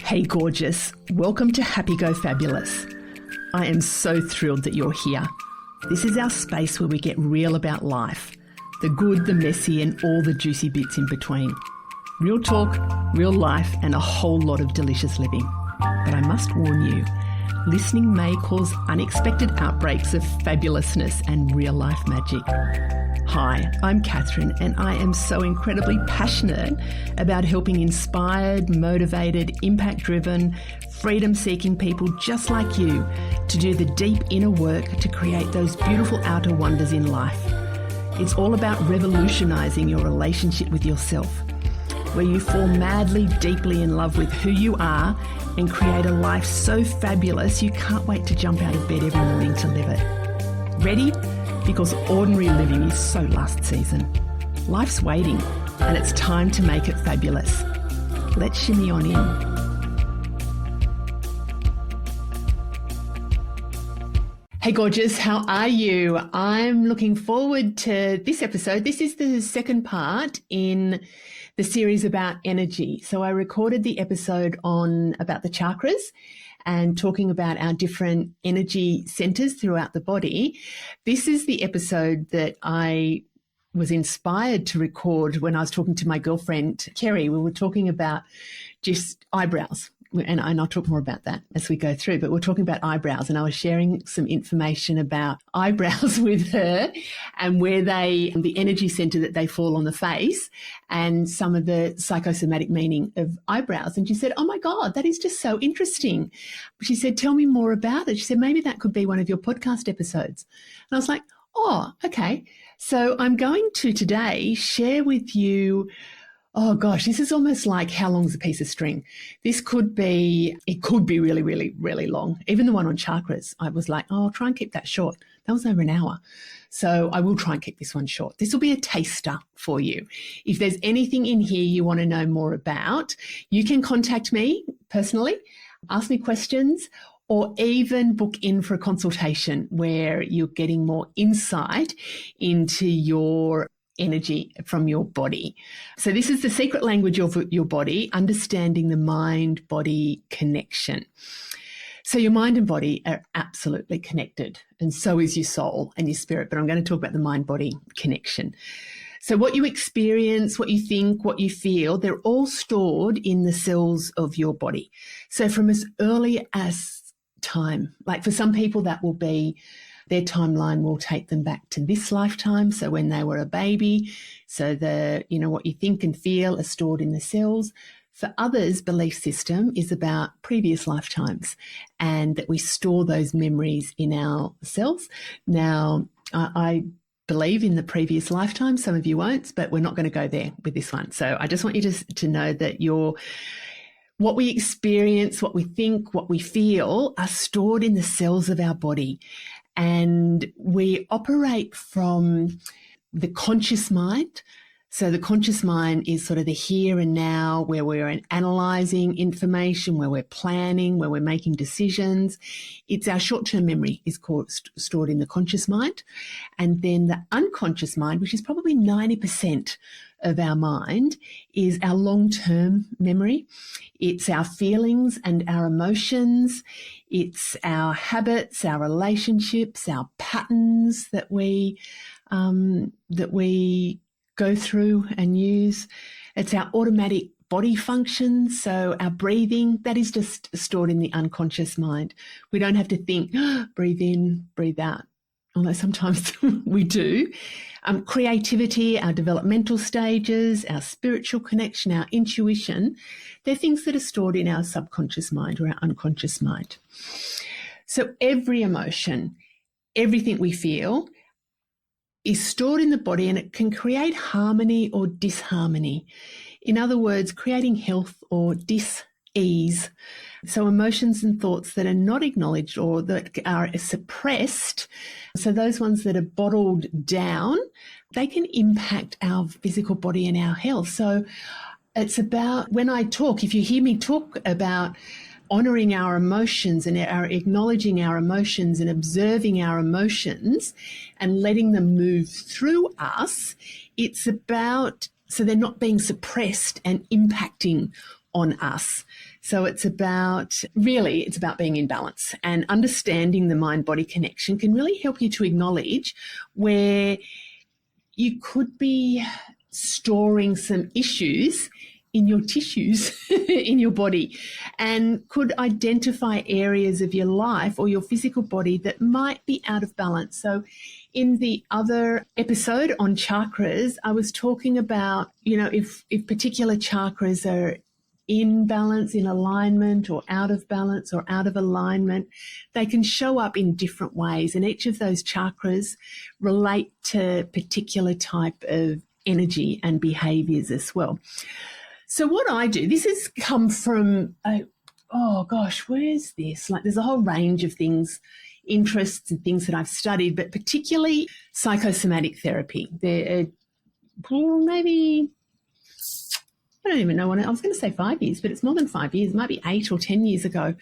Hey gorgeous, welcome to Happy Go Fabulous. I am so thrilled that you're here. This is our space where we get real about life, the good, the messy and all the juicy bits in between. Real talk, real life and a whole lot of delicious living. But I must warn you, listening may cause unexpected outbreaks of fabulousness and real life magic. Hi, I'm Catherine and I am so incredibly passionate about helping inspired, motivated, impact-driven, freedom-seeking people just like you to do the deep inner work to create those beautiful outer wonders in life. It's all about revolutionising your relationship with yourself, where you fall madly, deeply in love with who you are and create a life so fabulous you can't wait to jump out of bed every morning to live it. Ready? Because ordinary living is so last season. Life's waiting and it's time to make it fabulous. Let's shimmy on in. Hey gorgeous, how are you? I'm looking forward to this episode. This is the second part in the series about energy. So I recorded the episode about the chakras and talking about our different energy centers throughout the body. This is the episode that I was inspired to record when I was talking to my girlfriend, Kerrie. We were talking about just eyebrows. And I'll talk more about that as we go through, but we're talking about eyebrows and I was sharing some information about eyebrows with her and where the energy center that they fall on the face and some of the psychosomatic meaning of eyebrows. And she said, oh my God, that is just so interesting. She said, tell me more about it. She said, maybe that could be one of your podcast episodes. And I was like, oh, okay. So I'm going to today share with you. Oh gosh, this is almost like how long's a piece of string? It could be really, really, really long. Even the one on chakras, I was like, oh, I'll try and keep that short. That was over an hour. So I will try and keep this one short. This will be a taster for you. If there's anything in here you want to know more about, you can contact me personally, ask me questions, or even book in for a consultation where you're getting more insight into your energy from your body. So this is the secret language of your body, understanding the mind-body connection. So your mind and body are absolutely connected, and so is your soul and your spirit, but I'm going to talk about the mind-body connection. So what you experience, what you think, what you feel, they're all stored in the cells of your body. So from as early as time, like for some people that will be their timeline will take them back to this lifetime. So when they were a baby, so what you think and feel are stored in the cells. For others, belief system is about previous lifetimes and that we store those memories in our cells. Now, I believe in the previous lifetime. Some of you won't, but we're not going to go there with this one. So I just want you to know that what we experience, what we think, what we feel are stored in the cells of our body. And we operate from the conscious mind. So the conscious mind is sort of the here and now, where we're analysing information, where we're planning, where we're making decisions. It's our short-term memory is stored in the conscious mind. And then the unconscious mind, which is probably 90% of our mind, is our long-term memory. It's our feelings and our emotions. It's our habits, our relationships, our patterns that we go through and use. It's our automatic body functions. So our breathing, that is just stored in the unconscious mind. We don't have to think, breathe in, breathe out. Although sometimes we do. Creativity, our developmental stages, our spiritual connection, our intuition, they're things that are stored in our subconscious mind or our unconscious mind. So every emotion, everything we feel is stored in the body and it can create harmony or disharmony. In other words, creating health or dis-ease. So emotions and thoughts that are not acknowledged or that are suppressed, so those ones that are bottled down, they can impact our physical body and our health. So it's about, when I talk, if you hear me talk about honouring our emotions and our acknowledging our emotions and observing our emotions and letting them move through us, it's about, so they're not being suppressed and impacting on us. So it's about being in balance, and understanding the mind-body connection can really help you to acknowledge where you could be storing some issues in your tissues in your body, and could identify areas of your life or your physical body that might be out of balance. So in the other episode on chakras, I was talking about, if particular chakras are in balance, in alignment, or out of balance or out of alignment, they can show up in different ways. And each of those chakras relate to particular type of energy and behaviors as well. So what I do, this has come from, where's this? There's a whole range of things, interests and things that I've studied, but particularly psychosomatic therapy. There are maybe, I don't even know when, I was going to say 5 years, but it's more than 5 years, it might be 8 or 10 years ago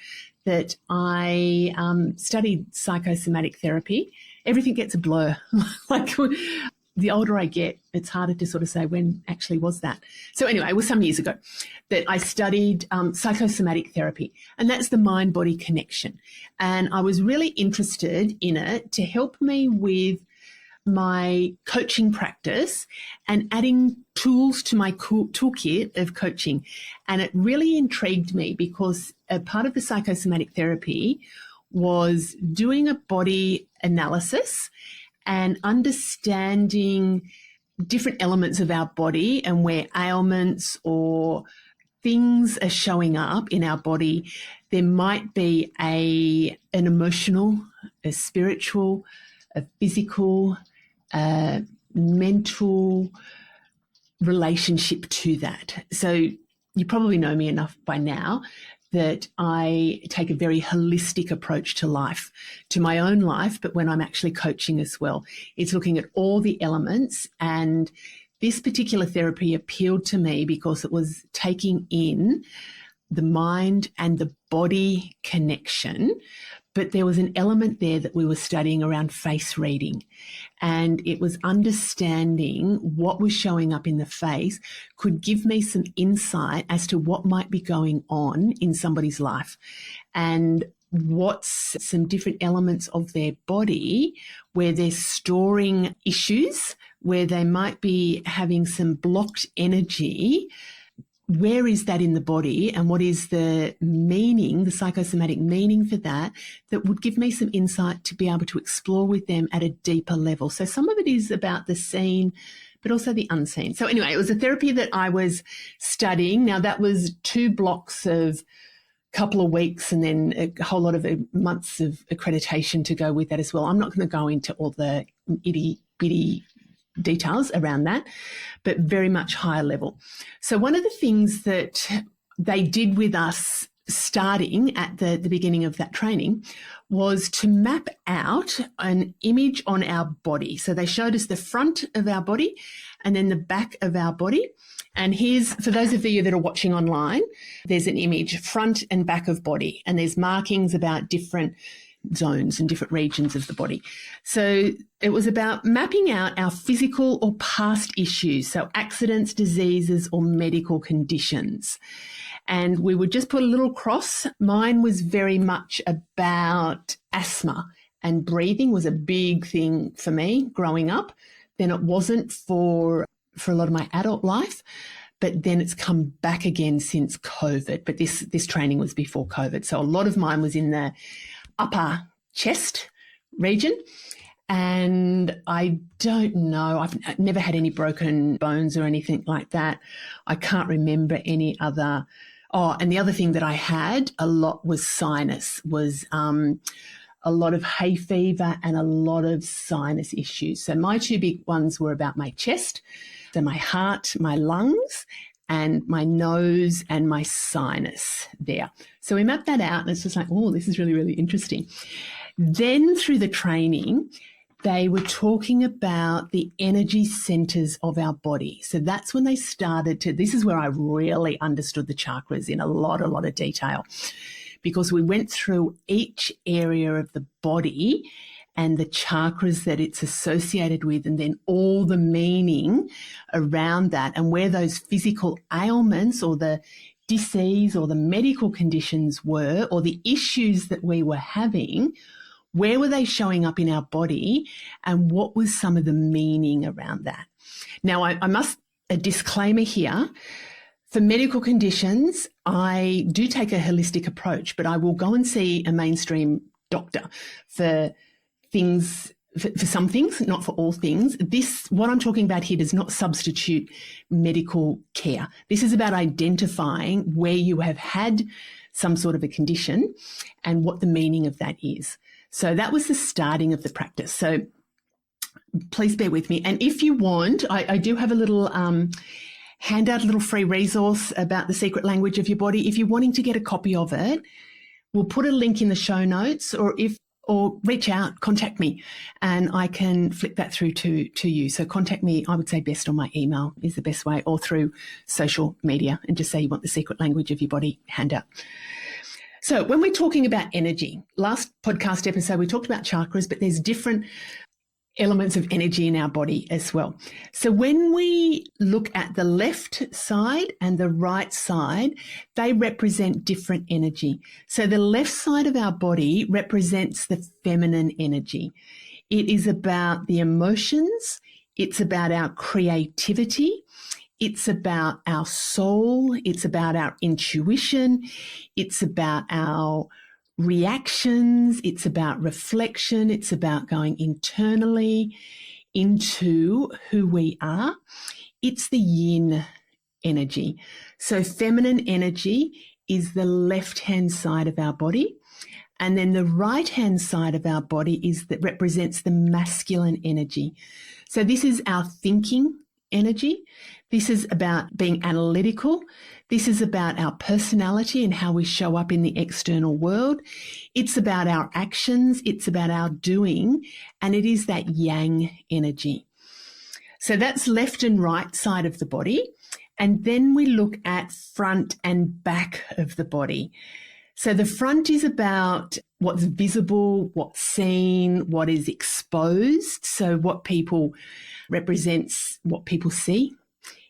that I studied psychosomatic therapy. Everything gets a blur. The older I get, it's harder to sort of say when actually was that. So anyway, it was some years ago that I studied psychosomatic therapy, and that's the mind-body connection. And I was really interested in it to help me with my coaching practice and adding tools to my toolkit of coaching. And it really intrigued me because a part of the psychosomatic therapy was doing a body analysis and understanding different elements of our body and where ailments or things are showing up in our body. There might be an emotional, a spiritual, a physical, a mental relationship to that. So you probably know me enough by now that I take a very holistic approach to life, to my own life, but when I'm actually coaching as well. It's looking at all the elements, and this particular therapy appealed to me because it was taking in the mind and the body connection, but there was an element there that we were studying around face reading, and it was understanding what was showing up in the face could give me some insight as to what might be going on in somebody's life and what's some different elements of their body where they're storing issues, where they might be having some blocked energy. Where is that in the body, and what is the meaning, the psychosomatic meaning for that would give me some insight to be able to explore with them at a deeper level. So some of it is about the seen, but also the unseen. So anyway, it was a therapy that I was studying. Now that was 2 blocks of a couple of weeks and then a whole lot of months of accreditation to go with that as well. I'm not going to go into all the itty bitty details around that, but very much higher level. So one of the things that they did with us starting at the beginning of that training was to map out an image on our body. So they showed us the front of our body and then the back of our body. And here's, for those of you that are watching online, there's an image, front and back of body, and there's markings about different zones and different regions of the body. So it was about mapping out our physical or past issues, so accidents, diseases, or medical conditions. And we would just put a little cross. Mine was very much about asthma, and breathing was a big thing for me growing up. Then it wasn't for a lot of my adult life, but then it's come back again since COVID. But this training was before COVID. So a lot of mine was in the upper chest region. And I don't know, I've never had any broken bones or anything like that. I can't remember any other. Oh, and the other thing that I had a lot was sinus, was a lot of hay fever and a lot of sinus issues. So my 2 big ones were about my chest, so my heart, my lungs, and my nose and my sinus there. So we mapped that out, and it's just like, oh, this is really, really interesting. Then through the training, they were talking about the energy centers of our body. So that's when they started to, this is where I really understood the chakras in a lot of detail, because we went through each area of the body and the chakras that it's associated with, and then all the meaning around that, and where those physical ailments or the disease or the medical conditions were, or the issues that we were having, where were they showing up in our body, and what was some of the meaning around that? Now, I must, a disclaimer here, for medical conditions, I do take a holistic approach, but I will go and see a mainstream doctor for things, for some things, not for all things. This, what I'm talking about here, does not substitute medical care. This is about identifying where you have had some sort of a condition and what the meaning of that is. So that was the starting of the practice. So please bear with me. And if you want, I do have a little handout, a little free resource about the secret language of your body. If you're wanting to get a copy of it, we'll put a link in the show notes, or reach out, contact me, and I can flip that through to you. So contact me, I would say best on my email is the best way, or through social media, and just say you want the secret language of your body handout. So when we're talking about energy, last podcast episode, we talked about chakras, but there's different elements of energy in our body as well. So when we look at the left side and the right side, they represent different energy. So the left side of our body represents the feminine energy. It is about the emotions. It's about our creativity. It's about our soul. It's about our intuition. It's about our reactions. It's about reflection. It's about going internally into who we are. It's the yin energy. So feminine energy is the left-hand side of our body. And then the right-hand side of our body is that represents the masculine energy. So this is our thinking energy. This is about being analytical. This is about our personality and how we show up in the external world. It's about our actions. It's about our doing. And it is that yang energy. So that's left and right side of the body. And then we look at front and back of the body. So the front is about what's visible, what's seen, what is exposed. So what people represents what people see.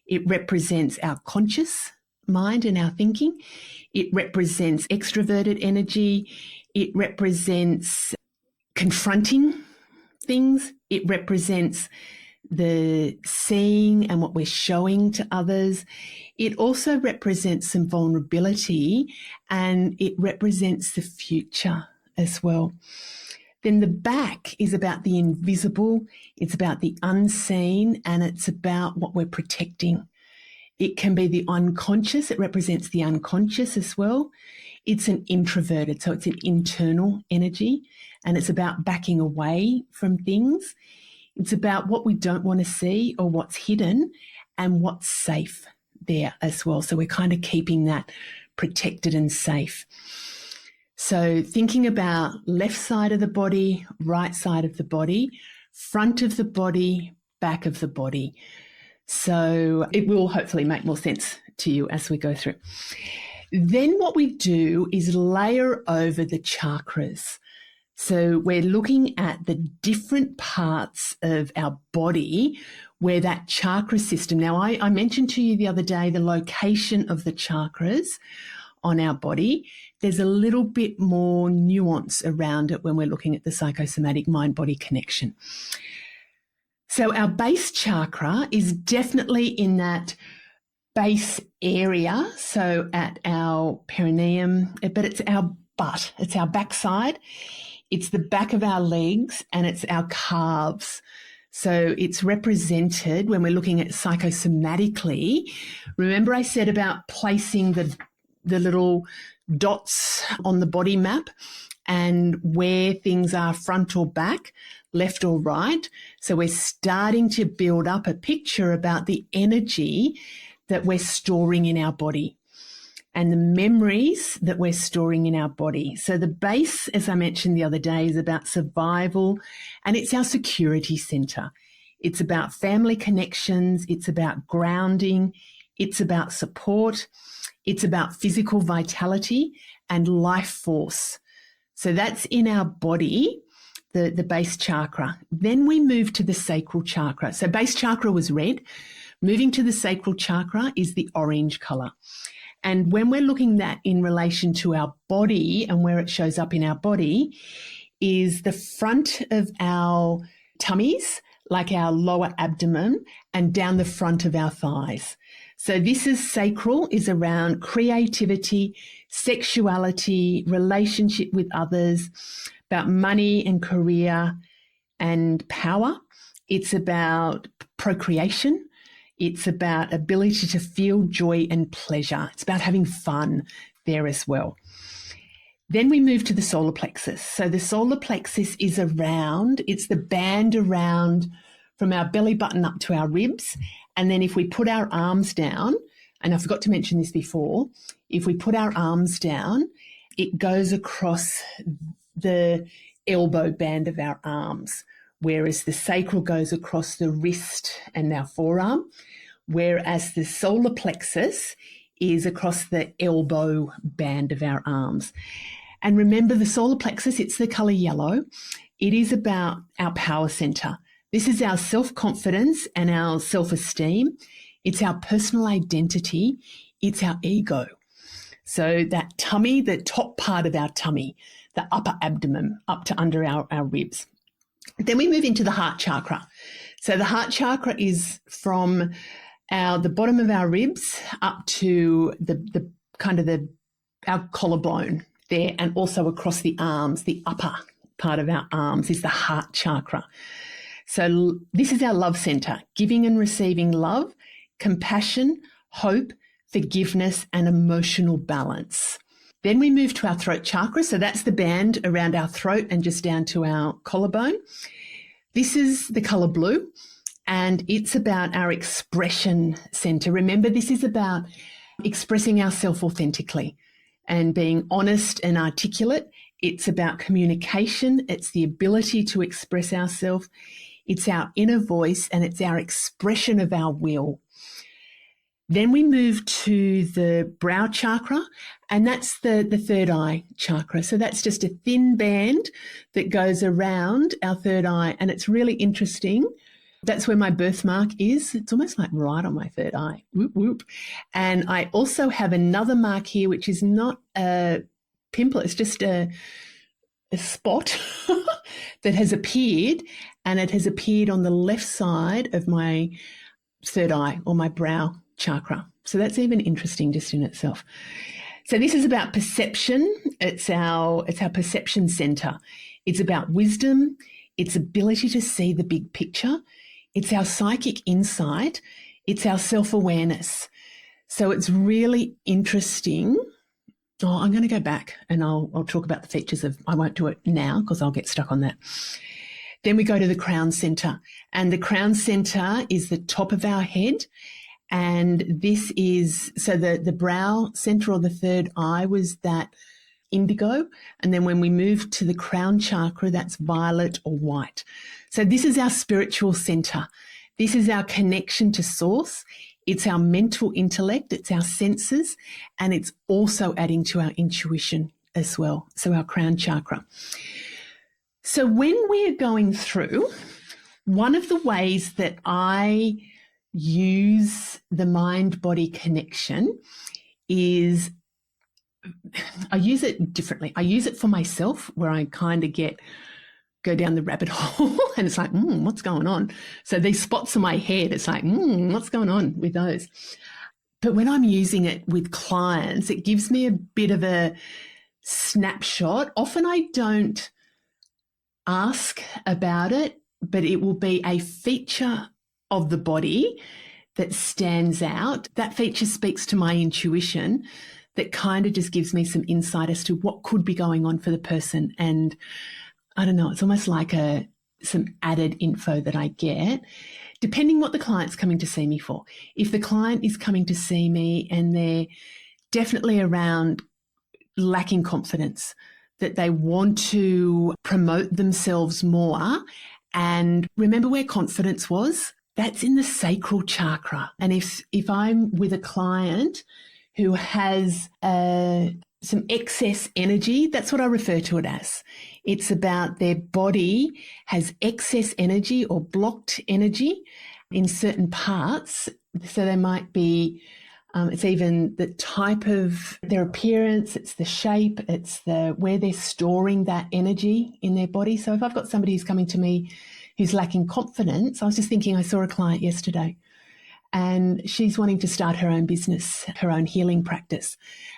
It represents our conscious mind and our thinking. It represents extroverted energy. It represents confronting things. It represents the seeing and what we're showing to others. It also represents some vulnerability, and it represents the future as well. Then the back is about the invisible, it's about the unseen, and it's about what we're protecting. It can be the unconscious, it represents the unconscious as well. It's an introverted, so it's an internal energy, and it's about backing away from things. It's about what we don't want to see or what's hidden and what's safe there as well. So we're kind of keeping that protected and safe. So thinking about left side of the body, right side of the body, front of the body, back of the body. So it will hopefully make more sense to you as we go through. Then what we do is layer over the chakras. So we're looking at the different parts of our body where that chakra system. Now, I mentioned to you the other day the location of the chakras on our body. There's a little bit more nuance around it when we're looking at the psychosomatic mind-body connection. So our base chakra is definitely in that base area, so at our perineum, but it's our butt, it's our backside, it's the back of our legs, and it's our calves. So it's represented when we're looking at psychosomatically. Remember I said about placing the little dots on the body map and where things are front or back, left or right. So we're starting to build up a picture about the energy that we're storing in our body and the memories that we're storing in our body. So the base, as I mentioned the other day, is about survival, and it's our security center. It's about family connections. It's about grounding. It's about support. It's about physical vitality and life force. So that's in our body, the base chakra. Then we move to the sacral chakra. So base chakra was red. Moving to the sacral chakra is the orange color. And when we're looking at in relation to our body and where it shows up in our body is the front of our tummies, like our lower abdomen, and down the front of our thighs. So this is sacral, is around creativity, sexuality, relationship with others, about money and career and power. It's about procreation. It's about ability to feel joy and pleasure. It's about having fun there as well. Then we move to the solar plexus. So the solar plexus is around, it's the band around from our belly button up to our ribs. And then if we put our arms down, and I forgot to mention this before, if we put our arms down, it goes across the elbow band of our arms, whereas the sacral goes across the wrist and our forearm, whereas the solar plexus is across the elbow band of our arms. And remember, the solar plexus, it's the color yellow. It is about our power center. This is our self-confidence and our self-esteem. It's our personal identity. It's our ego. So that tummy, the top part of our tummy, the upper abdomen, up to under our ribs. Then we move into the heart chakra. So the heart chakra is from the bottom of our ribs up to the our collarbone there, and also across the arms. The upper part of our arms is the heart chakra. So this is our love center, giving and receiving love, compassion, hope, forgiveness, and emotional balance. Then we move to our throat chakra. So that's the band around our throat and just down to our collarbone. This is the color blue, and it's about our expression center. Remember, this is about expressing ourselves authentically and being honest and articulate. It's about communication. It's the ability to express ourselves. It's our inner voice, and it's our expression of our will. Then we move to the brow chakra, and that's the third eye chakra. So that's just a thin band that goes around our third eye, and it's really interesting. That's where my birthmark is. It's almost like right on my third eye. Whoop, whoop. And I also have another mark here, which is not a pimple. It's just a spot that has appeared, and it has appeared on the left side of my third eye, or my brow chakra. So that's even interesting just in itself. So this is about perception. It's our perception center. It's about wisdom. It's ability to see the big picture. It's our psychic insight. It's our self-awareness. So it's really interesting. Oh, I'm going to go back and I'll talk about the features of, I won't do it now because I'll get stuck on that. Then we go to the crown center, and the crown center is the top of our head. And this is, so the brow center, or the third eye, was that indigo. And then when we move to the crown chakra, that's violet or white. So this is our spiritual center. This is our connection to source. It's our mental intellect. It's our senses. And it's also adding to our intuition as well. So our crown chakra. So when we're going through, one of the ways that I use the mind-body connection is I use it differently. I use it for myself, where I kind of go down the rabbit hole and it's like, what's going on? So these spots on my head, it's like, what's going on with those? But when I'm using it with clients, it gives me a bit of a snapshot. Often I don't ask about it, but it will be a feature of the body that stands out. That feature speaks to my intuition, that kind of just gives me some insight as to what could be going on for the person. And I don't know, it's almost like some added info that I get, depending what the client's coming to see me for. If the client is coming to see me and they're definitely around lacking confidence, that they want to promote themselves more, and remember where confidence was? That's in the sacral chakra. And if I'm with a client who has some excess energy, that's what I refer to it as. It's about their body has excess energy or blocked energy in certain parts So they might be, it's even the type of their appearance, it's the shape, it's the where they're storing that energy in their body. So if I've got somebody who's coming to me who's lacking confidence, I was just thinking, I saw a client yesterday and she's wanting to start her own business, her own healing practice,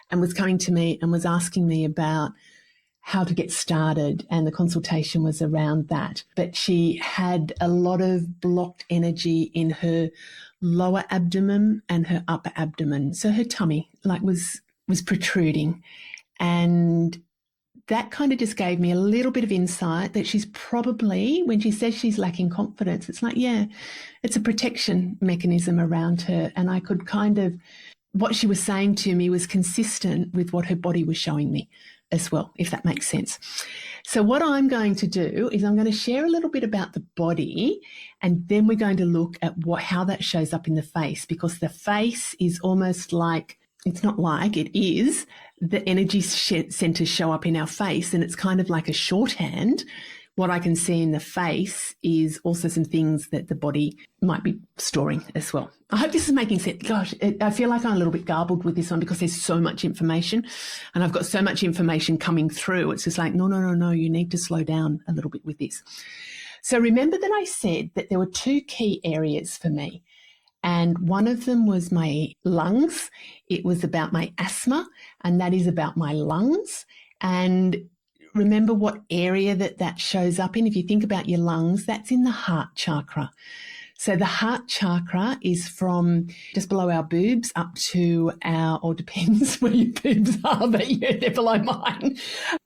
and was coming to me and was asking me about how to get started, and the consultation was around that. But she had a lot of blocked energy in her lower abdomen and her upper abdomen. So her tummy was protruding. And that kind of just gave me a little bit of insight that she's probably, when she says she's lacking confidence, it's like, yeah, it's a protection mechanism around her. And I could what she was saying to me was consistent with what her body was showing me as well, if that makes sense. So what I'm going to do is I'm going to share a little bit about the body, and then we're going to look at how that shows up in the face, because the face is almost like, it's not like, it is, the energy centers show up in our face, and it's kind of like a shorthand. What I can see in the face is also some things that the body might be storing as well. I hope this is making sense. Gosh, I feel like I'm a little bit garbled with this one because there's so much information and I've got so much information coming through. It's just like, no, you need to slow down a little bit with this. So remember that I said that there were two key areas for me. And one of them was my lungs. It was about my asthma, and that is about my lungs. And remember what area that shows up in. If you think about your lungs, that's in the heart chakra. So the heart chakra is from just below our boobs up to or depends where your boobs are, but yeah, they're below mine,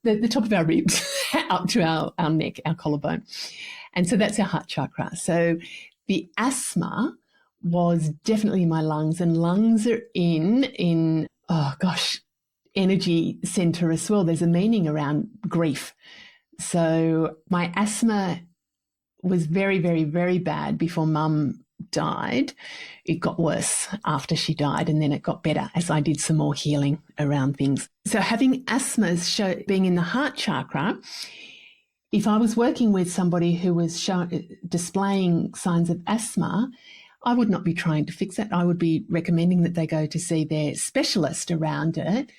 the top of our ribs up to our neck, our collarbone. And so that's our heart chakra. So the asthma was definitely my lungs, and lungs are in energy center as well. There's a meaning around grief. So my asthma was very, very, very bad before Mum died. It got worse after she died, and then it got better as I did some more healing around things. So having asthma being in the heart chakra, if I was working with somebody who was displaying signs of asthma, I would not be trying to fix it. I would be recommending that they go to see their specialist around it.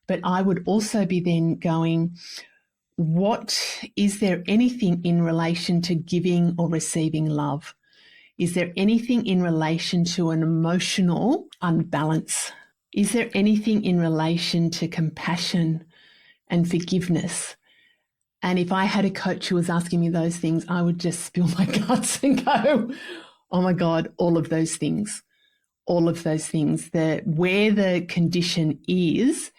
But I would also be then going, is there anything in relation to giving or receiving love? Is there anything in relation to an emotional unbalance? Is there anything in relation to compassion and forgiveness? And if I had a coach who was asking me those things, I would just spill my guts and go, oh my God, all of those things. Where the condition is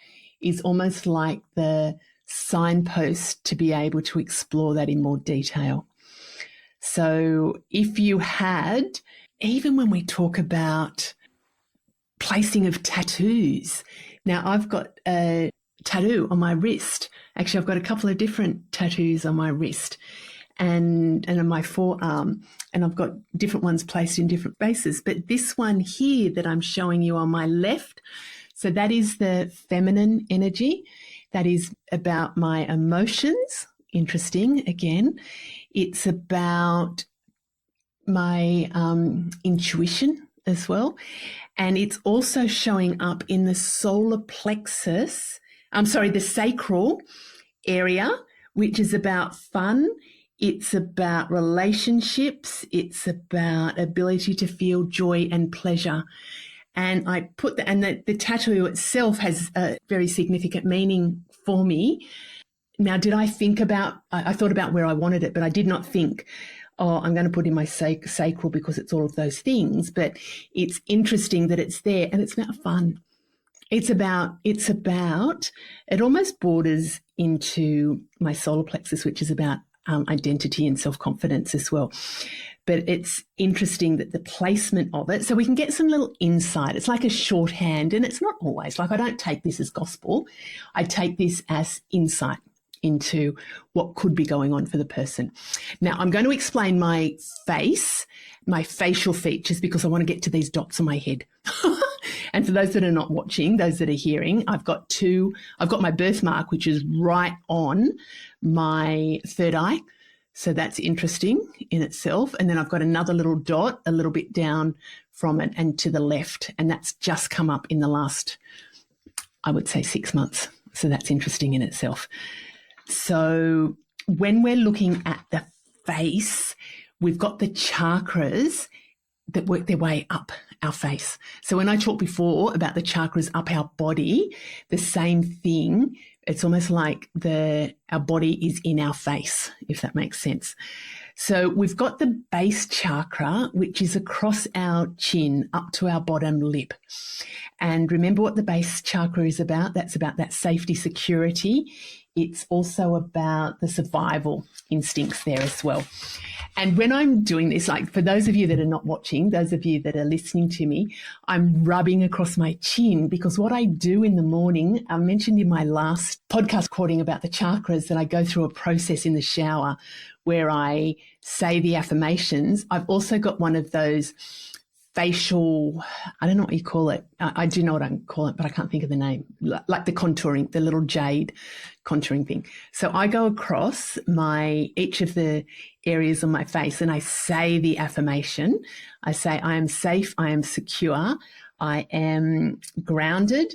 almost like the signpost to be able to explore that in more detail. So if you had, even when we talk about placing of tattoos, now I've got a tattoo on my wrist. Actually, I've got a couple of different tattoos on my wrist and on my forearm, and I've got different ones placed in different bases. But this one here that I'm showing you on my left, so that is the feminine energy. That is about my emotions. Interesting, again. It's about my intuition as well. And it's also showing up in the the sacral area, which is about fun. It's about relationships. It's about ability to feel joy and pleasure. And I put that, and the tattoo itself has a very significant meaning for me. Now, I thought about where I wanted it, but I did not think, I'm going to put in my sacral because it's all of those things. But it's interesting that it's there, and it's about fun. It almost borders into my solar plexus, which is about identity and self-confidence as well. But it's interesting that the placement of it, so we can get some little insight. It's like a shorthand, and it's not always, I don't take this as gospel. I take this as insight into what could be going on for the person. Now, I'm going to explain my face, my facial features, because I want to get to these dots on my head. And for those that are not watching, those that are hearing, I've got my birthmark, which is right on my third eye. So that's interesting in itself. And then I've got another little dot a little bit down from it and to the left. And that's just come up in the last, I would say, 6 months. So that's interesting in itself. So when we're looking at the face, we've got the chakras that work their way up our face. So when I talked before about the chakras up our body, the same thing. It's almost like our body is in our face, if that makes sense. So we've got the base chakra, which is across our chin up to our bottom lip. And remember what the base chakra is about? That's about that safety, security. It's also about the survival instincts there as well. And when I'm doing this, like for those of you that are not watching, those of you that are listening to me, I'm rubbing across my chin because what I do in the morning, I mentioned in my last podcast recording about the chakras that I go through a process in the shower where I say the affirmations. I've also got one of those facial, I don't know what you call it. I do know what I call it, but I can't think of the name, like the contouring, the little jade contouring thing. So I go across each of the areas on my face and I say the affirmation. I say, I am safe, I am secure, I am grounded,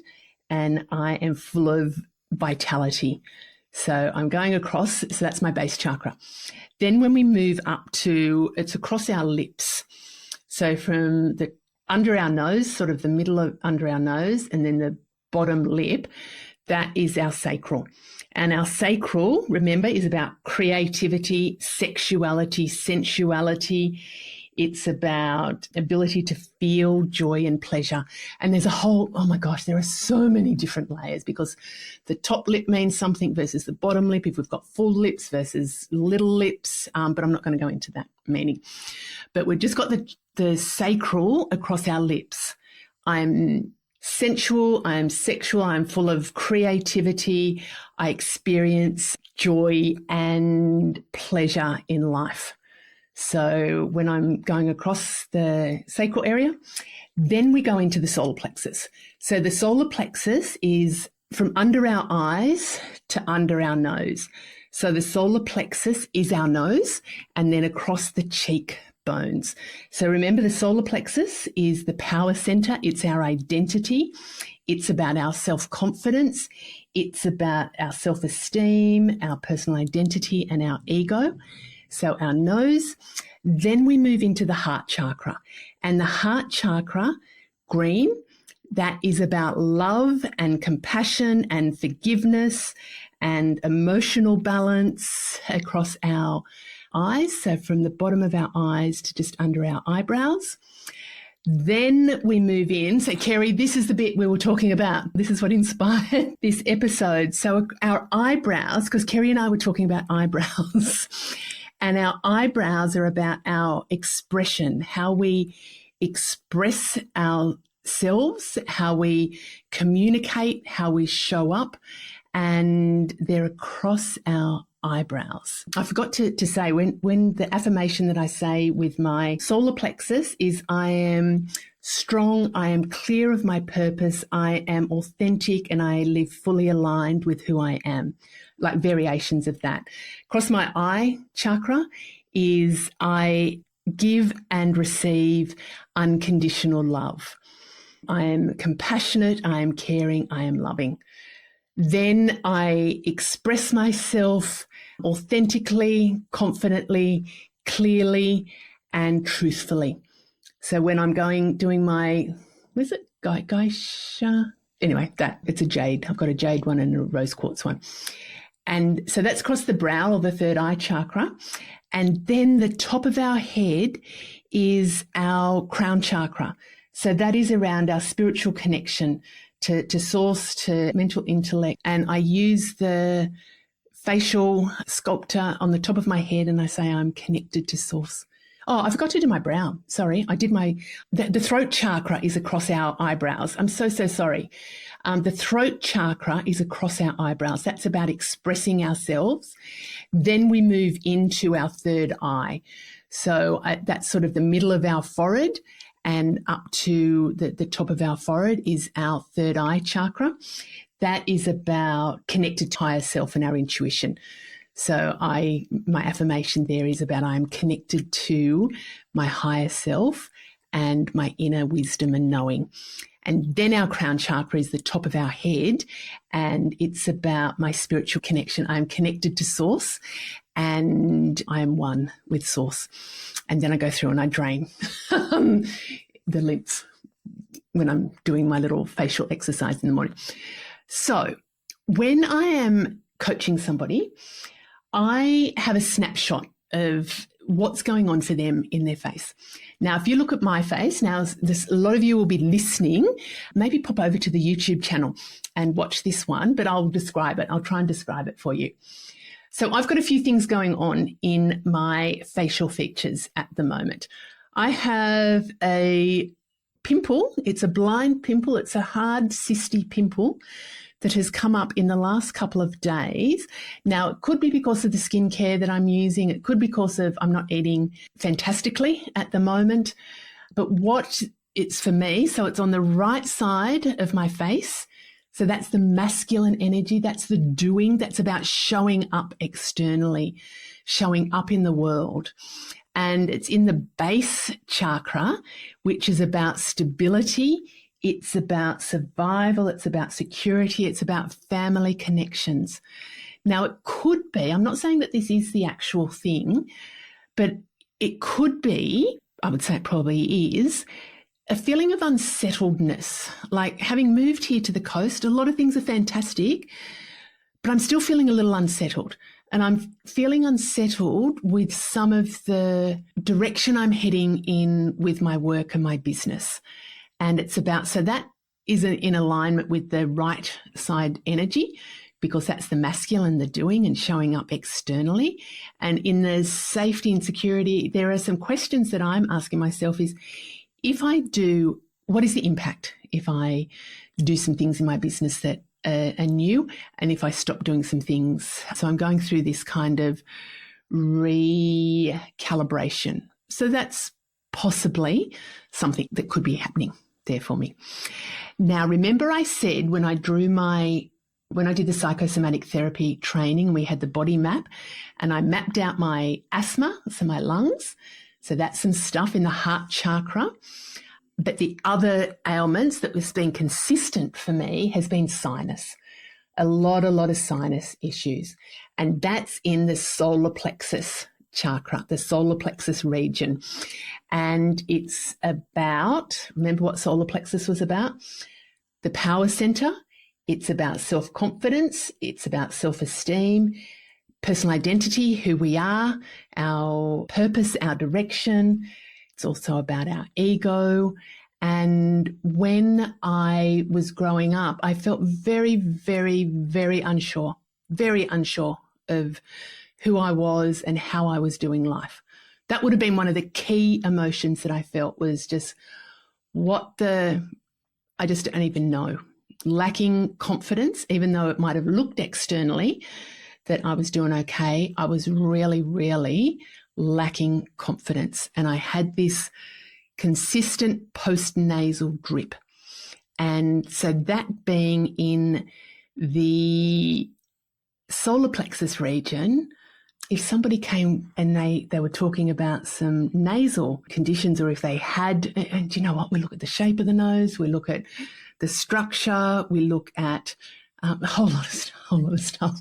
and I am full of vitality. So I'm going across, so that's my base chakra. Then when we move up it's across our lips. So from the under our nose, sort of the middle of under our nose, and then the bottom lip, that is our sacral. And our sacral, remember, is about creativity, sexuality, sensuality. It's about ability to feel joy and pleasure. And there's oh my gosh, there are so many different layers because the top lip means something versus the bottom lip, if we've got full lips versus little lips, but I'm not going to go into that meaning. But we've just got the sacral across our lips. I'm sensual, I'm sexual, I'm full of creativity, I experience joy and pleasure in life. So when I'm going across the sacral area, then we go into the solar plexus. So the solar plexus is from under our eyes to under our nose. So the solar plexus is our nose and then across the cheekbones. So remember, the solar plexus is the power center. It's our identity. It's about our self-confidence. It's about our self-esteem, our personal identity, and our ego. So our nose. Then we move into the heart chakra. And the heart chakra, green, that is about love and compassion and forgiveness and emotional balance across our eyes. So from the bottom of our eyes to just under our eyebrows. Then we move in. So Kerrie, this is the bit we were talking about. This is what inspired this episode. So our eyebrows, because Kerrie and I were talking about eyebrows, and our eyebrows are about our expression, how we express ourselves, how we communicate, how we show up, and they're across our eyebrows. I forgot to say, when the affirmation that I say with my solar plexus is I am strong, I am clear of my purpose, I am authentic, and I live fully aligned with who I am, like variations of that. Across my eye chakra is I give and receive unconditional love. I am compassionate, I am caring, I am loving. Then I express myself authentically, confidently, clearly, and truthfully. So when I'm doing my, what is it? Geisha? Anyway, it's a jade. I've got a jade one and a rose quartz one. And so that's across the brow or the third eye chakra. And then the top of our head is our crown chakra. So that is around our spiritual connection to source, to mental intellect. And I use the facial sculptor on the top of my head and I say I'm connected to source. Oh, I forgot to do my brow. Sorry. I did the throat chakra is across our eyebrows. I'm so sorry. The throat chakra is across our eyebrows. That's about expressing ourselves. Then we move into our third eye. So that's sort of the middle of our forehead, and up to the top of our forehead is our third eye chakra. That is about connected to higher self and our intuition. So my affirmation there is about I'm connected to my higher self and my inner wisdom and knowing. And then our crown chakra is the top of our head, and it's about my spiritual connection. I'm connected to source and I am one with source. And then I go through and I drain the lymph when I'm doing my little facial exercise in the morning. So when I am coaching somebody, I have a snapshot of what's going on for them in their face. Now, if you look at my face, now a lot of you will be listening, maybe pop over to the YouTube channel and watch this one, but I'll describe it. I'll try and describe it for you. So I've got a few things going on in my facial features at the moment. I have a pimple. It's a blind pimple. It's a hard, cysty pimple that has come up in the last couple of days. Now, it could be because of the skincare that I'm using. It could be because of I'm not eating fantastically at the moment. But what it's for me, so it's on the right side of my face. So that's the masculine energy. That's the doing. That's about showing up externally, showing up in the world. And it's in the base chakra, which is about stability. It's about survival. It's about security. It's about family connections. Now, it could be, I'm not saying that this is the actual thing, but it could be, I would say it probably is, a feeling of unsettledness. Like having moved here to the coast, a lot of things are fantastic, but I'm still feeling a little unsettled. And I'm feeling unsettled with some of the direction I'm heading in with my work and my business. And it's about, so that is in alignment with the right side energy, because that's the masculine, the doing and showing up externally. And in the safety and security, there are some questions that I'm asking myself is, if I do, what is the impact if I do some things in my business that are new, and if I stop doing some things? So I'm going through this kind of recalibration. So that's possibly something that could be happening there for me. Now, remember I said when I did the psychosomatic therapy training, and we had the body map, and I mapped out my asthma, so my lungs. So that's some stuff in the heart chakra. But the other ailments that was been consistent for me has been sinus. A lot of sinus issues. And that's in the solar plexus chakra, the solar plexus region. And it's about, remember what solar plexus was about? The power center. It's about self-confidence. It's about self-esteem, personal identity, who we are, our purpose, our direction. It's also about our ego. And when I was growing up, I felt very, very, very unsure of who I was and how I was doing life. That would have been one of the key emotions that I felt, was just I just don't even know. Lacking confidence, even though it might have looked externally that I was doing okay, I was really, really lacking confidence. And I had this consistent post-nasal drip. And so that being in the solar plexus region, if somebody came and they were talking about some nasal conditions, or if they had, and you know what, we look at the shape of the nose, we look at the structure, we look at a whole lot of stuff.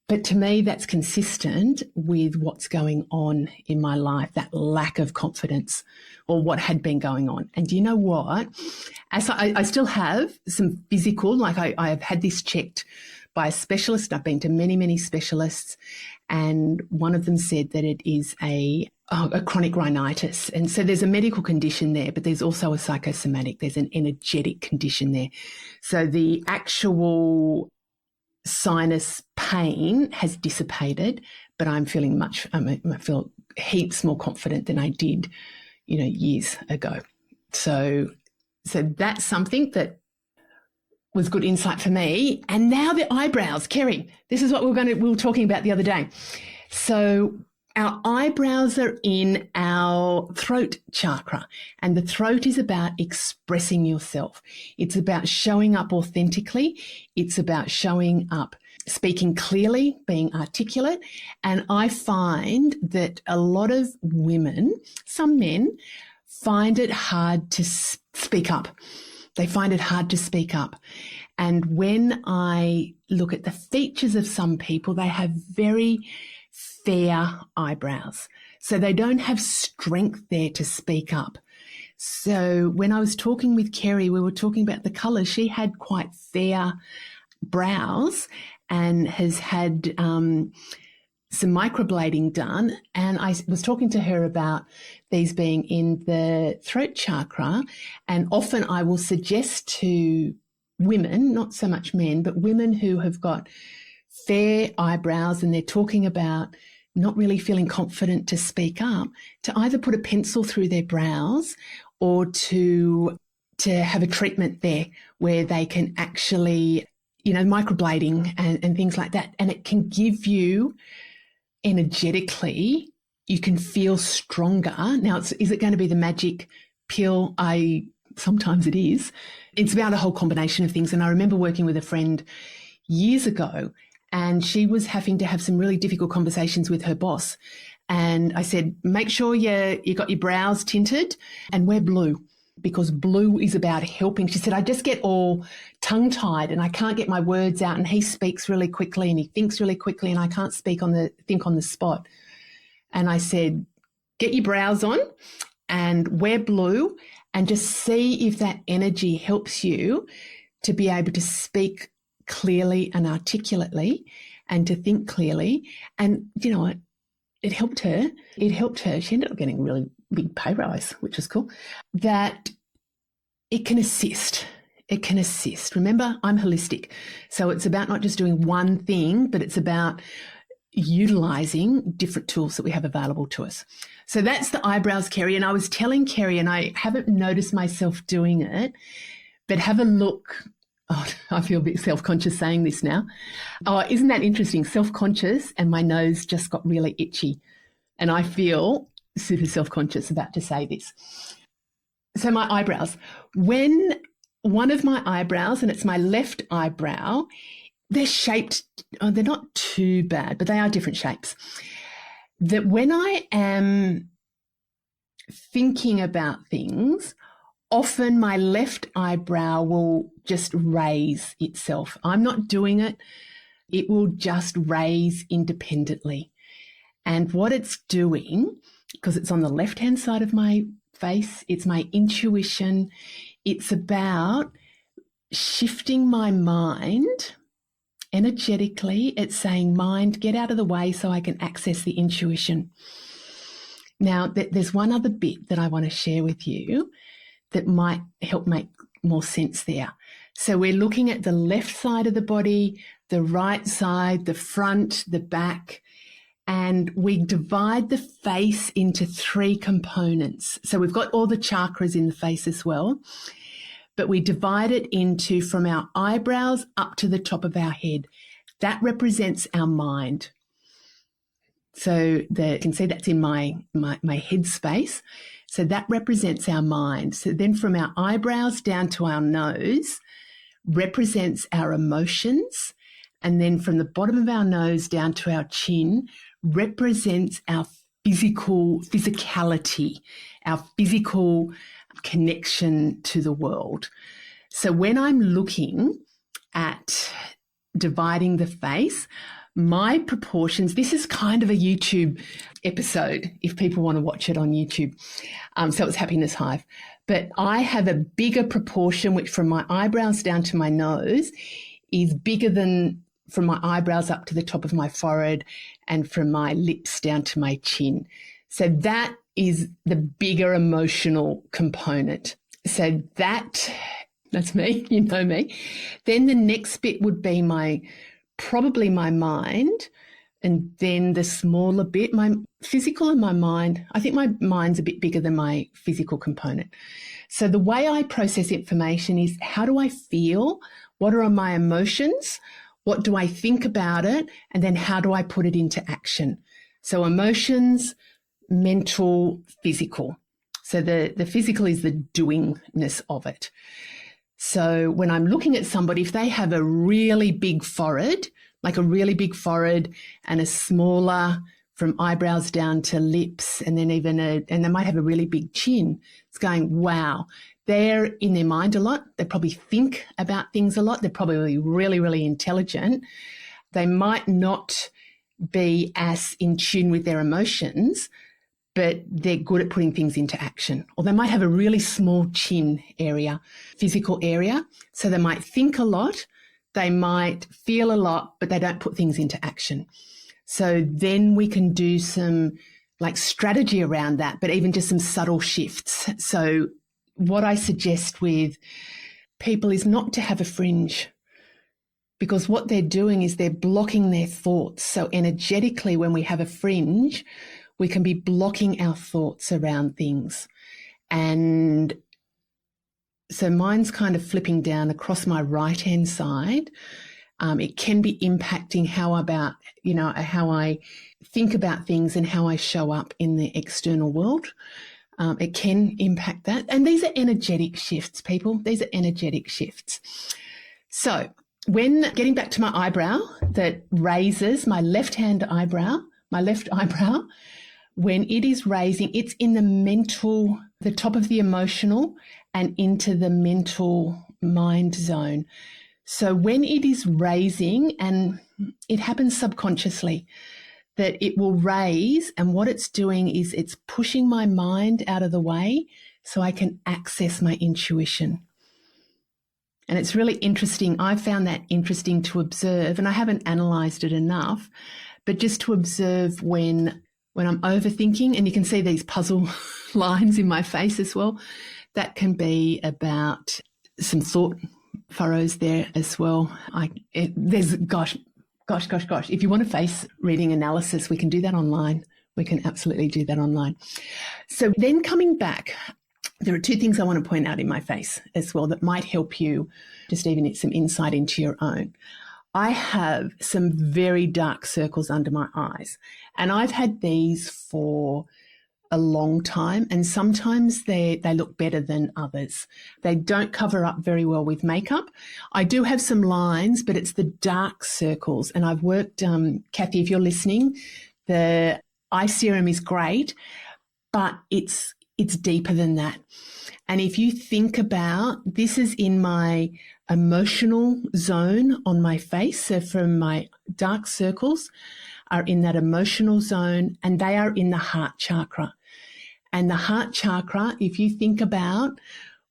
But to me, that's consistent with what's going on in my life, that lack of confidence, or what had been going on. And do you know what? As I still have some physical, like I have had this checked by a specialist. I've been to many, many specialists, and one of them said that it is a chronic rhinitis. And so there's a medical condition there, but there's also a psychosomatic, there's an energetic condition there. So the actual sinus pain has dissipated, but I'm feeling I feel heaps more confident than I did, years ago. So that's something that was good insight for me. And now the eyebrows, Kerrie, this is what we were talking about the other day. So our eyebrows are in our throat chakra, and the throat is about expressing yourself. It's about showing up authentically. It's about showing up, speaking clearly, being articulate. And I find that a lot of women, some men, find it hard to speak up. They find it hard to speak up. And when I look at the features of some people, they have very fair eyebrows. So they don't have strength there to speak up. So when I was talking with Kerrie, we were talking about the colours. She had quite fair brows and has had some microblading done. And I was talking to her about these being in the throat chakra. And often I will suggest to women, not so much men, but women who have got fair eyebrows and they're talking about not really feeling confident to speak up, to either put a pencil through their brows or to have a treatment there where they can actually, microblading and things like that. And it can give you energetically, you can feel stronger. Now, is it going to be the magic pill? Sometimes it is. It's about a whole combination of things. And I remember working with a friend years ago, and she was having to have some really difficult conversations with her boss. And I said, make sure you got your brows tinted and wear blue, because blue is about helping. She said, I just get all tongue-tied and I can't get my words out, and he speaks really quickly and he thinks really quickly and I can't think on the spot. And I said, get your brows on and wear blue and just see if that energy helps you to be able to speak clearly and articulately and to think clearly. And you know what? It helped her. She ended up getting a really big pay rise, which was cool. That it can assist. Remember, I'm holistic. So it's about not just doing one thing, but it's about utilizing different tools that we have available to us. So that's the eyebrows, Kerrie. And I was telling Kerrie, and I haven't noticed myself doing it, but have a look. Oh, I feel a bit self-conscious saying this now. Oh, isn't that interesting? Self-conscious, and my nose just got really itchy. And I feel super self-conscious about to say this. So my eyebrows. When one of my eyebrows, and it's my left eyebrow, they're shaped, they're not too bad, but they are different shapes. That when I am thinking about things, often my left eyebrow will just raise itself. I'm not doing it. It will just raise independently. And what it's doing, because it's on the left-hand side of my face, it's my intuition. It's about shifting my mind energetically. It's saying, mind, get out of the way so I can access the intuition. Now, there's one other bit that I want to share with you that might help make more sense there. So we're looking at the left side of the body, the right side, the front, the back, and we divide the face into 3 components. So we've got all the chakras in the face as well, but we divide it into from our eyebrows up to the top of our head. That represents our mind. So you can see that's in my head space. So that represents our mind. So then from our eyebrows down to our nose represents our emotions. And then from the bottom of our nose down to our chin represents our physicality, our physical connection to the world. So when I'm looking at dividing the face, my proportions, this is kind of a YouTube episode if people want to watch it on YouTube. So it's Happiness Hive. But I have a bigger proportion, which from my eyebrows down to my nose is bigger than from my eyebrows up to the top of my forehead and from my lips down to my chin. So that is the bigger emotional component. So that's me, you know me. Then the next bit would be probably my mind, and then the smaller bit, my physical and my mind. I think my mind's a bit bigger than my physical component. So the way I process information is, how do I feel? What are my emotions? What do I think about it? And then how do I put it into action? So emotions, mental, physical. So the physical is the doingness of it. So when I'm looking at somebody, if they have a really big forehead, like a really big forehead and a smaller from eyebrows down to lips, and then and they might have a really big chin. It's going, wow, they're in their mind a lot. They probably think about things a lot. They're probably really, really intelligent. They might not be as in tune with their emotions, but they're good at putting things into action. Or they might have a really small chin area, physical area. So they might think a lot, they might feel a lot, but they don't put things into action. So then we can do some like strategy around that, but even just some subtle shifts. So what I suggest with people is not to have a fringe, because what they're doing is they're blocking their thoughts. So energetically, when we have a fringe, we can be blocking our thoughts around things. And so mine's kind of flipping down across my right-hand side. It can be impacting how I think about things and how I show up in the external world. It can impact that. And these are energetic shifts, people. These are energetic shifts. So when getting back to my eyebrow that raises my left eyebrow, when it is raising, it's in the top of the emotional and into the mental mind zone. So when it is raising, and it happens subconsciously, that it will raise, and what it's doing is it's pushing my mind out of the way so I can access my intuition. And it's really interesting. I found that interesting to observe, and I haven't analysed it enough, but just to observe when I'm overthinking, and you can see these puzzle lines in my face as well, that can be about some thought furrows there as well. Gosh. If you want a face reading analysis, we can do that online. We can absolutely do that online. So then coming back, there are two things I want to point out in my face as well that might help you just even get some insight into your own. I have some very dark circles under my eyes, and I've had these for a long time, and sometimes they look better than others. They don't cover up very well with makeup. I do have some lines, but it's the dark circles. And I've worked, Kathy, if you're listening, the eye serum is great, but it's deeper than that. And if you think about, this is in my emotional zone on my face. So from my dark circles are in that emotional zone, and they are in the heart chakra. And the heart chakra, if you think about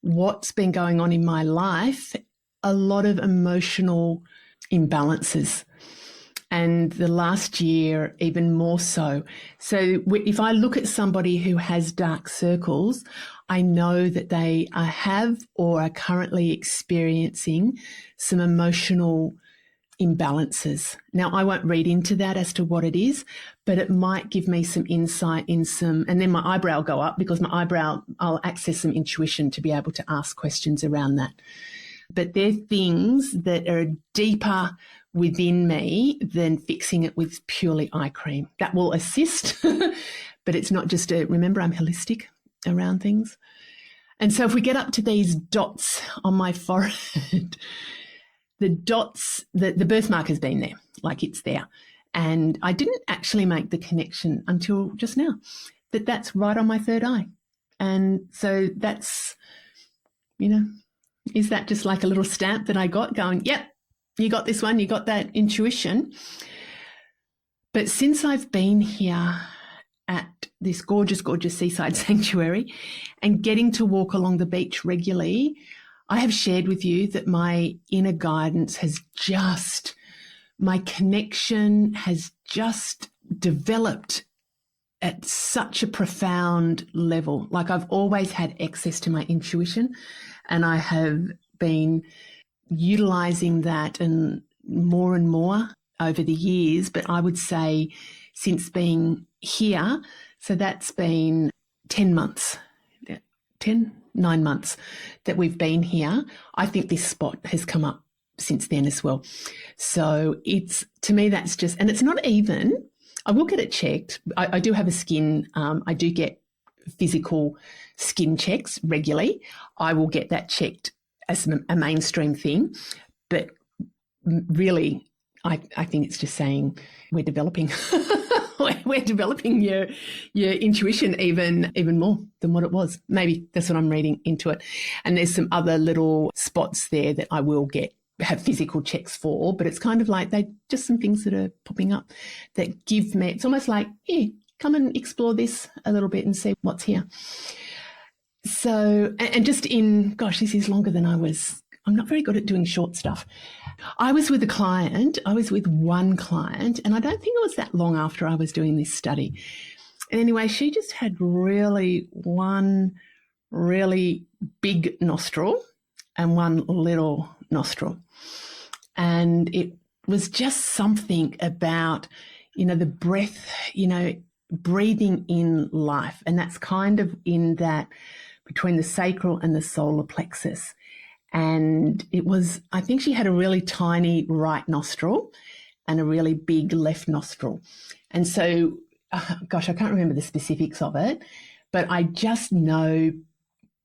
what's been going on in my life, a lot of emotional imbalances. And the last year, even more so. So if I look at somebody who has dark circles, I know that they have or are currently experiencing some emotional imbalances. Now, I won't read into that as to what it is, but it might give me some insight in some, and then my eyebrow will go up, because I'll access some intuition to be able to ask questions around that. But they're things that are deeper within me than fixing it with purely eye cream. That will assist, but it's not just remember, I'm holistic around things. And so if we get up to these dots on my forehead, the dots, the birthmark has been there, like it's there. And I didn't actually make the connection until just now that that's right on my third eye. And so that's, is that just like a little stamp that I got going, yep, you got this one, you got that intuition. But since I've been here at this gorgeous, gorgeous seaside sanctuary and getting to walk along the beach regularly, I have shared with you that my inner guidance my connection has just developed at such a profound level. Like, I've always had access to my intuition, and I have been utilizing that and more over the years. But I would say since being here, so that's been 9 months that we've been here. I think this spot has come up since then as well. So to me, that's just, and it's not even, I will get it checked. I do have a skin, I do get physical skin checks regularly. I will get that checked as a mainstream thing. But really, I think it's just saying we're developing. We're developing your intuition even more than what it was. Maybe that's what I'm reading into it. And there's some other little spots there that I will have physical checks for, but it's kind of like they just some things that are popping up that give me, it's almost like, here, come and explore this a little bit and see what's here. So, and just this is longer than I'm not very good at doing short stuff. I was with one client, and I don't think it was that long after I was doing this study. And anyway, she just had one really big nostril and one little nostril. And it was just something about, the breath, breathing in life. And that's kind of in that between the sacral and the solar plexus. And I think she had a really tiny right nostril and a really big left nostril. And so, I can't remember the specifics of it, but I just know,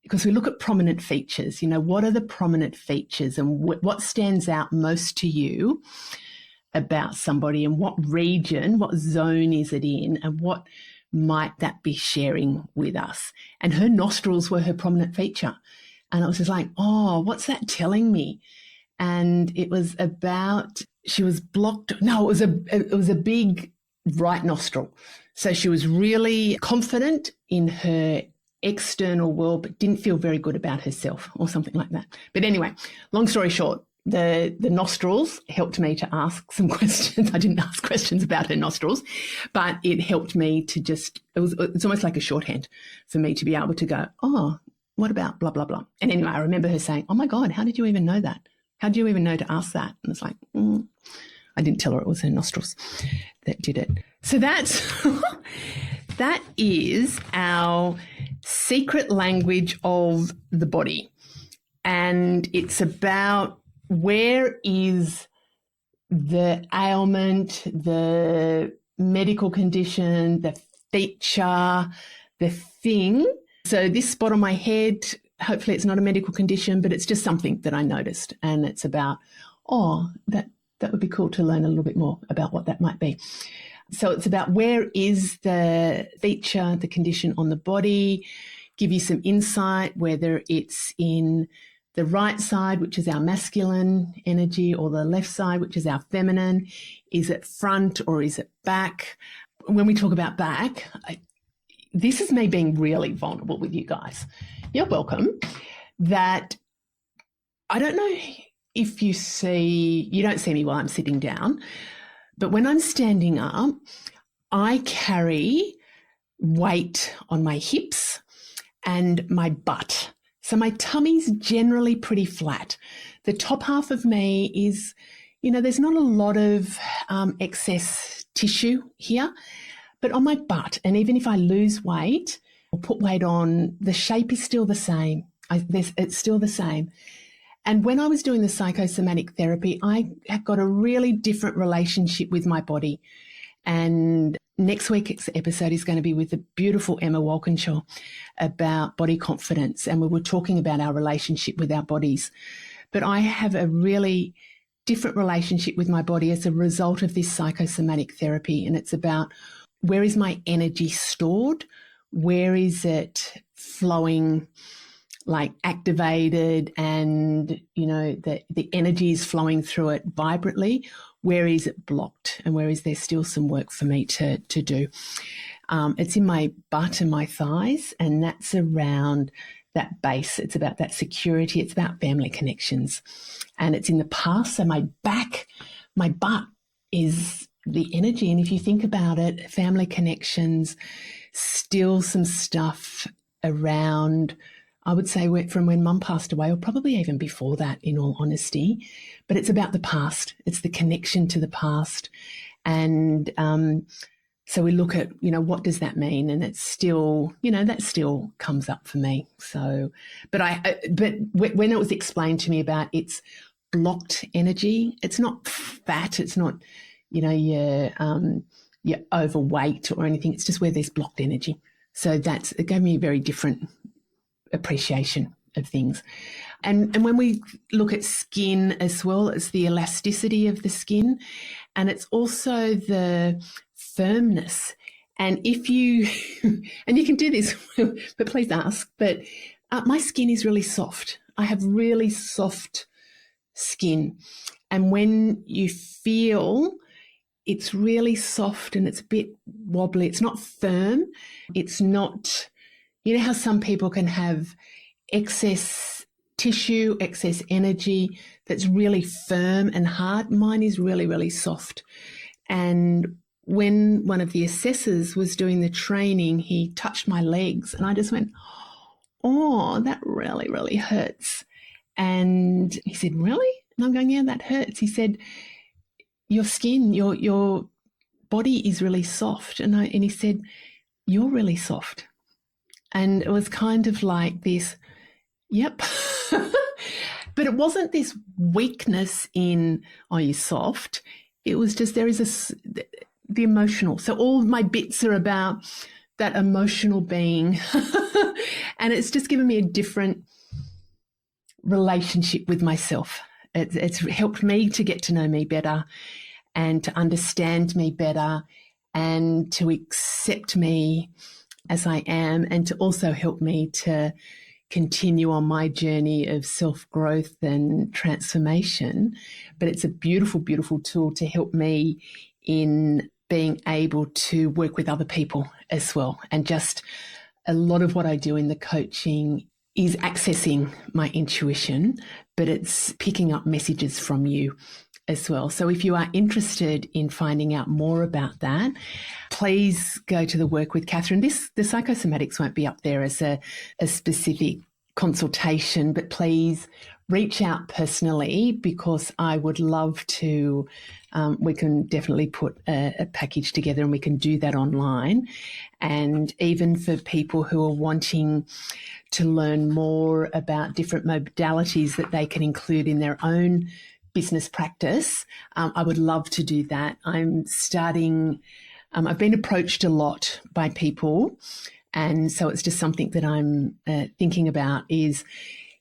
because we look at prominent features, what are the prominent features and what stands out most to you about somebody, and what region, what zone is it in, and what might that be sharing with us? And her nostrils were her prominent feature. And I was just like, oh, what's that telling me? And it was about, she was blocked. No, it was a big right nostril. So she was really confident in her external world, but didn't feel very good about herself or something like that. But anyway, long story short, the nostrils helped me to ask some questions. I didn't ask questions about her nostrils, but it helped me to it's almost like a shorthand for me to be able to go, oh, what about blah, blah, blah. And anyway, I remember her saying, oh my God, how did you even know that? How did you even know to ask that? And it's like, I didn't tell her it was her nostrils that did it. So that is our secret language of the body. And it's about where is the ailment, the medical condition, the feature, the thing. So this spot on my head, hopefully it's not a medical condition, but it's just something that I noticed. And it's about, that would be cool to learn a little bit more about what that might be. So it's about where is the feature, the condition on the body, give you some insight, whether it's in the right side, which is our masculine energy, or the left side, which is our feminine. Is it front or is it back? When we talk about back, this is me being really vulnerable with you guys. You're welcome. That I don't know if you don't see me while I'm sitting down, but when I'm standing up, I carry weight on my hips and my butt. So my tummy's generally pretty flat. The top half of me is, there's not a lot of excess tissue here. But on my butt, and even if I lose weight or put weight on, the shape is still the same. It's still the same. And when I was doing the psychosomatic therapy, I have got a really different relationship with my body. And next week's episode is going to be with the beautiful Emma Walkinshaw about body confidence. And we were talking about our relationship with our bodies. But I have a really different relationship with my body as a result of this psychosomatic therapy. And it's about, where is my energy stored? Where is it flowing, like activated, and, the energy is flowing through it vibrantly? Where is it blocked? And where is there still some work for me to do? It's in my butt and my thighs, and that's around that base. It's about that security. It's about family connections. And it's in the past. So my butt is the energy. And if you think about it, family connections, still some stuff around, I would say, from when Mum passed away, or probably even before that, in all honesty. But it's about the past. It's the connection to the past. And so we look at, what does that mean? And it's still, that still comes up for me. So, but when it was explained to me about it's blocked energy, it's not fat, it's not, you're overweight or anything. It's just where there's blocked energy. So it gave me a very different appreciation of things. And when we look at skin as well, it's the elasticity of the skin, and it's also the firmness. And if you, and you can do this, but please ask, but my skin is really soft. I have really soft skin. And when you feel it's really soft and it's a bit wobbly, it's not firm, it's not, you know how some people can have excess tissue, excess energy that's really firm and hard? Mine is really, really soft. And when one of the assessors was doing the training, he touched my legs and I just went, oh, that really, really hurts. And he said, really? And I'm going, yeah, that hurts. He said, your skin, your body is really soft. And he said, you're really soft. And it was kind of like this, yep. But it wasn't this weakness in, oh, you're soft. It was just, there is the emotional. So all my bits are about that emotional being. And it's just given me a different relationship with myself. It's helped me to get to know me better and to understand me better and to accept me as I am, and to also help me to continue on my journey of self-growth and transformation. But it's a beautiful, beautiful tool to help me in being able to work with other people as well. And just a lot of what I do in the coaching is accessing my intuition, but it's picking up messages from you as well. So if you are interested in finding out more about that, please go to the Work with Catherine. The psychosomatics won't be up there as a specific consultation, but please reach out personally, because I would love to, we can definitely put a package together and we can do that online. And even for people who are wanting to learn more about different modalities that they can include in their own business practice, I would love to do that. I'm starting, I've been approached a lot by people, and so it's just something that I'm thinking about, is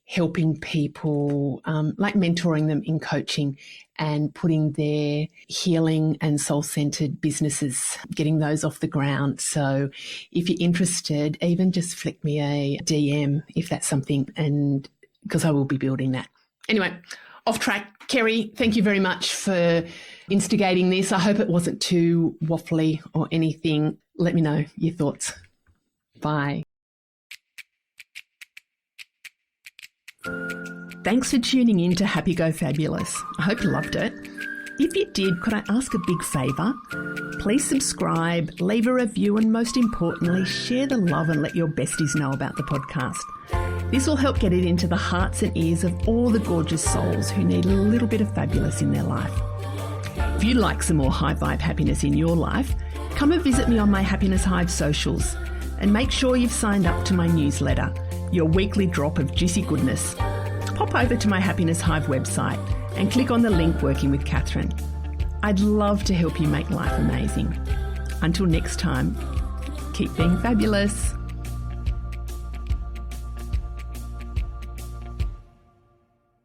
helping people, like mentoring them in coaching and putting their healing and soul-centered businesses, getting those off the ground. So if you're interested, even just flick me a DM if that's something, and because I will be building that. Anyway, off track. Kerrie, thank you very much for instigating this. I hope it wasn't too waffly or anything. Let me know your thoughts. Bye. Thanks for tuning in to Happy Go Fabulous. I hope you loved it. If you did, could I ask a big favour? Please subscribe, leave a review, and most importantly, share the love and let your besties know about the podcast. This will help get it into the hearts and ears of all the gorgeous souls who need a little bit of fabulous in their life. If you'd like some more high vibe happiness in your life, come and visit me on my Happiness Hive socials, and make sure you've signed up to my newsletter, your weekly drop of juicy goodness. Pop over to my Happiness Hive website and click on the link Working with Catherine. I'd love to help you make life amazing. Until next time, keep being fabulous.